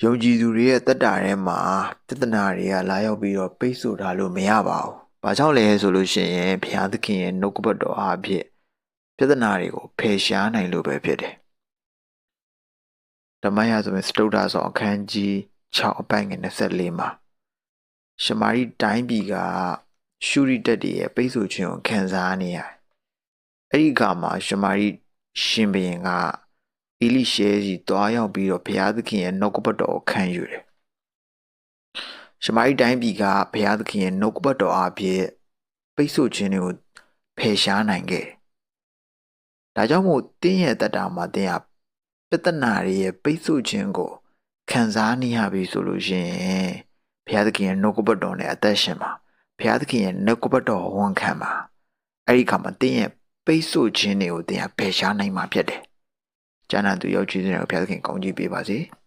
ယုံကြည်သူတွေရဲ့တက်တာထဲမှာပြဿနာတွေကလာရောက်ပြီးတော့ပိတ်ဆို့ထားလို့မရပါဘူး။ဘာကြောင့်လဲဆိုလို့ရှိရင်ဘုရားသခင်ရဲ့နှုတ်ကပတ်တော်အားဖြင့်ပြဿနာတွေကိုဖယ်ရှားနိုင်လို့ပဲဖြစ်တယ်။ဓမ္မရာဆိုရင်စတုဒ္ဓဆောင်အခန်းကြီး6အပိုင်းငယ်24မှာရှမာရိတိုင်းပြည်ကရှုရိတက်တွေရဲ့ပိတ်ဆို့ခြင်းကိုခံစားနေရတယ်။အဲ့ဒီအခါမှာရှမာရိရှင်ဘုရင်ကအေလိရှဲကြီးတွားရောက်ပြီးတော့ဘုရားသခင်ရဲ့နှုတ်ကပတ်တော်ကိုခံယူတယ်။ရှမာရိတိုင်းပြည်ကဘုရားသခင်ရဲ့နှုတ်ကပတ်တော်အဖြစ်ပိတ်ဆို့ခြင်းတွေကိုဖယ်ရှားနိုင်ခဲ့။ဒါကြောင့်မို့တင်းရဲ့တတ္တာမှာတင်းဟာပြဿနာတွေရဲ့ပိတ်ဆို့ခြင်းကိုခံစားနေရပြီဆိုလို့ရှိရင်ဘုရားသခင်ရဲ့နှုတ်ကပတ်တော်နဲ့အသက်ရှင်ပါဘုရားသခင်ရဲ့နှုတ်ကပတ်တော်ဝန်ခံပါအဲ့ဒီခါမှာတင်းရဲ့ပိတ်ဆို့ခြင်းတွေကိုတင်းဟာဖယ်ရှားနိုင်မှာဖြစ်တယ်။ကျမ်းစာသူရောက်ခြင်းတွေကိုဘုရားသခင်ကောင်းချီးပေးပါစေ။